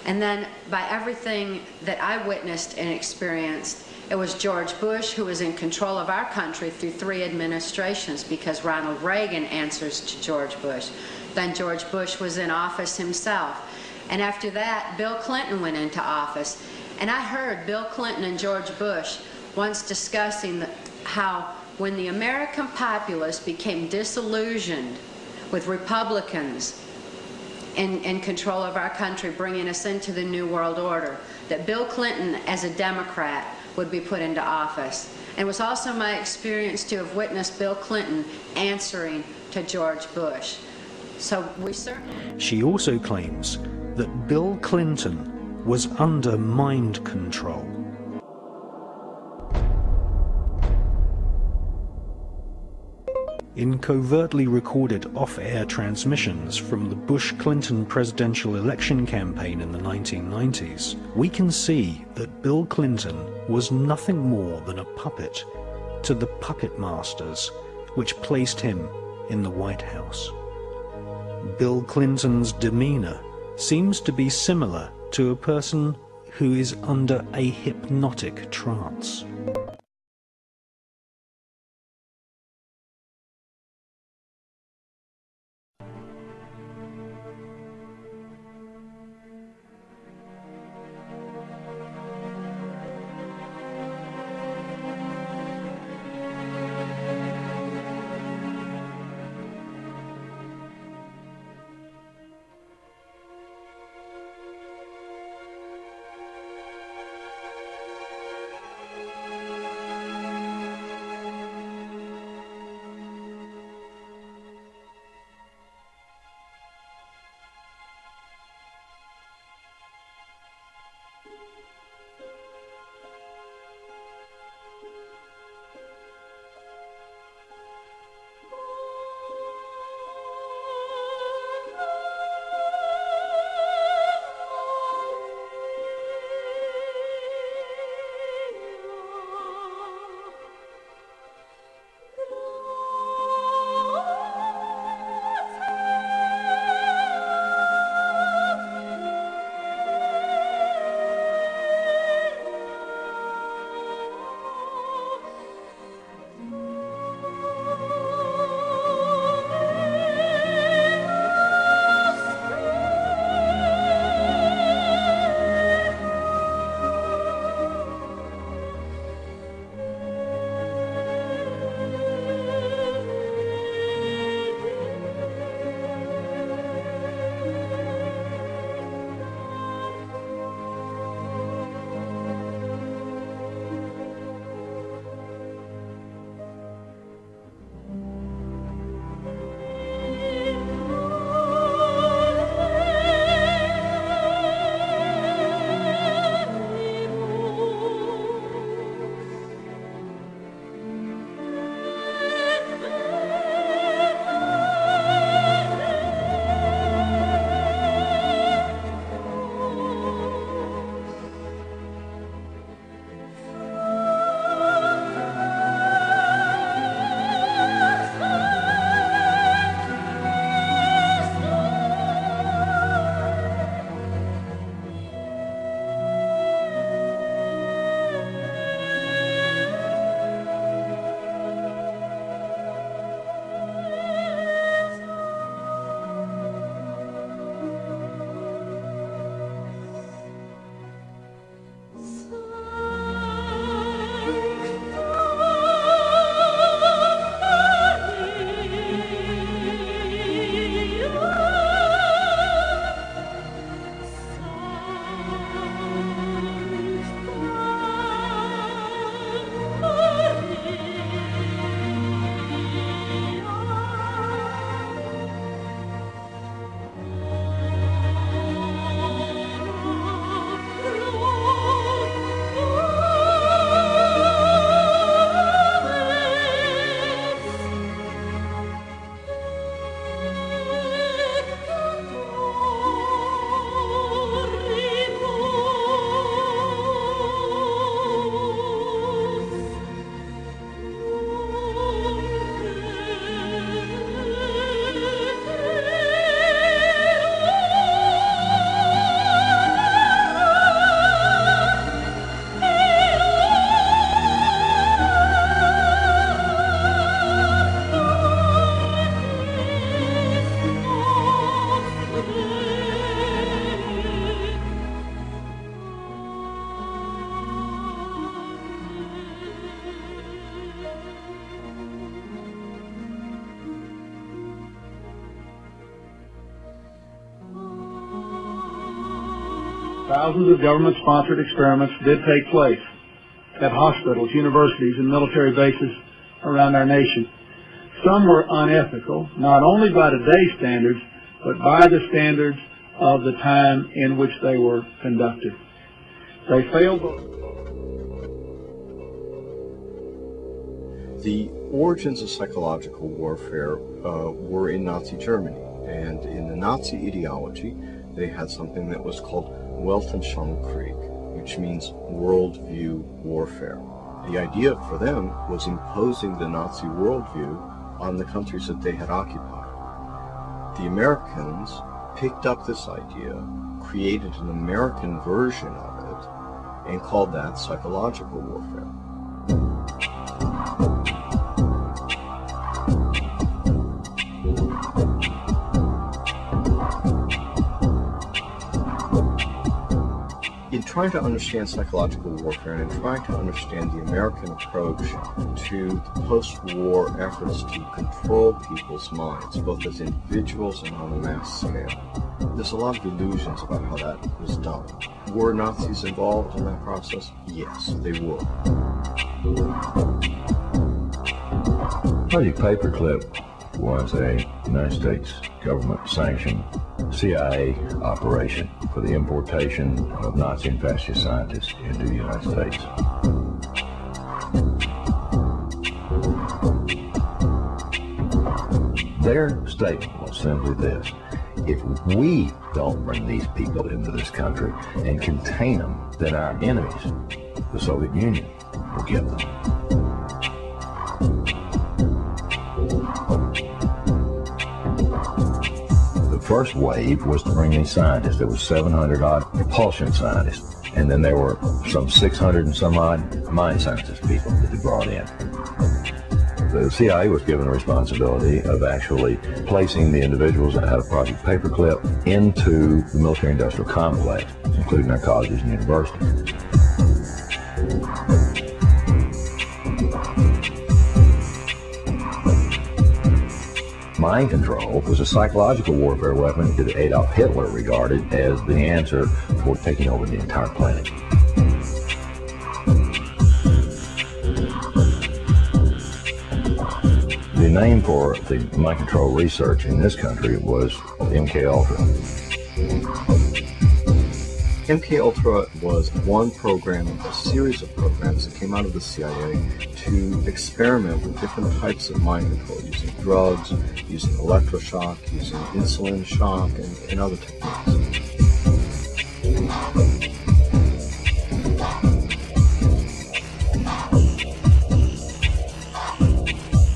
And then by everything that I witnessed and experienced, it was George Bush who was in control of our country through 3 administrations, because Ronald Reagan answers to George Bush. Then George Bush was in office himself. And after that, Bill Clinton went into office. And I heard Bill Clinton and George Bush once discussing how when the American populace became disillusioned with Republicans in control of our country, bringing us into the New World Order, that Bill Clinton, as a Democrat, would be put into office. And it was also my experience to have witnessed Bill Clinton answering to George Bush. So we certainly... She also claims that Bill Clinton was under mind control. In covertly recorded off-air transmissions from the Bush-Clinton presidential election campaign in the 1990s, we can see that Bill Clinton was nothing more than a puppet to the puppet masters which placed him in the White House. Bill Clinton's demeanor seems to be similar to a person who is under a hypnotic trance. Thousands of government-sponsored experiments did take place at hospitals, universities, and military bases around our nation. Some were unethical, not only by today's standards, but by the standards of the time in which they were conducted. They failed. The origins of psychological warfare were in Nazi Germany, and in the Nazi ideology, they had something that was called Weltanschauungskrieg, which means worldview warfare. The idea for them was imposing the Nazi worldview on the countries that they had occupied. The Americans picked up this idea, created an American version of it, and called that psychological warfare. In trying to understand psychological warfare and in trying to understand the American approach to the post-war efforts to control people's minds, both as individuals and on a mass scale, there's a lot of illusions about how that was done. Were Nazis involved in that process? Yes, they were. Project Paperclip was a United States government-sanctioned CIA operation for the importation of Nazi and fascist scientists into the United States. Their statement was simply this: if we don't bring these people into this country and contain them, then our enemies, the Soviet Union, will get them. The first wave was to bring these scientists. There was 700 odd propulsion scientists, and then there were some 600 and some odd mind scientist people that they brought in. The CIA was given the responsibility of actually placing the individuals out of Project Paperclip into the military-industrial complex, including our colleges and universities. Mind control was a psychological warfare weapon that Adolf Hitler regarded as the answer for taking over the entire planet. The name for the mind control research in this country was MKUltra. MKUltra was one program of a series of programs that came out of the CIA to experiment with different types of mind control, using drugs, using electroshock, using insulin shock, and other techniques.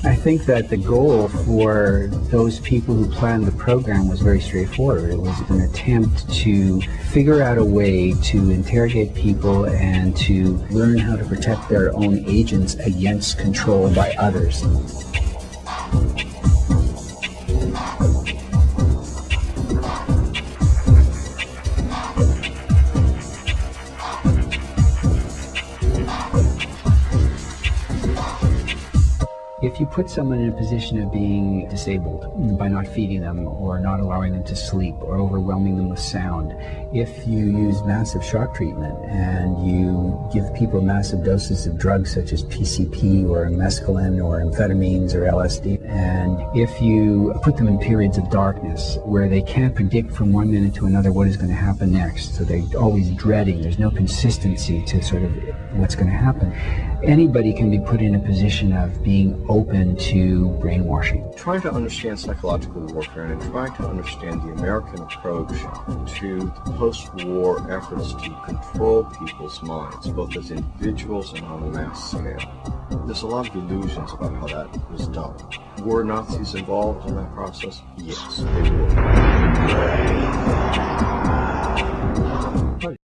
I think that the goal for those people who planned the program was very straightforward. It was an attempt to figure out a way to interrogate people and to learn how to protect their own agents against control by others. If you put someone in a position of being disabled by not feeding them or not allowing them to sleep or overwhelming them with sound, if you use massive shock treatment and you give people massive doses of drugs such as PCP or mescaline or amphetamines or LSD, and if you put them in periods of darkness where they can't predict from one minute to another what is going to happen next, so they're always dreading, there's no consistency to sort of what's going to happen, anybody can be put in a position of being open to brainwashing. Trying to understand psychological warfare and trying to understand the American approach to the post-war efforts to control people's minds, both as individuals and on a mass scale, there's a lot of illusions about how that was done. Were Nazis involved in that process? Yes, they were.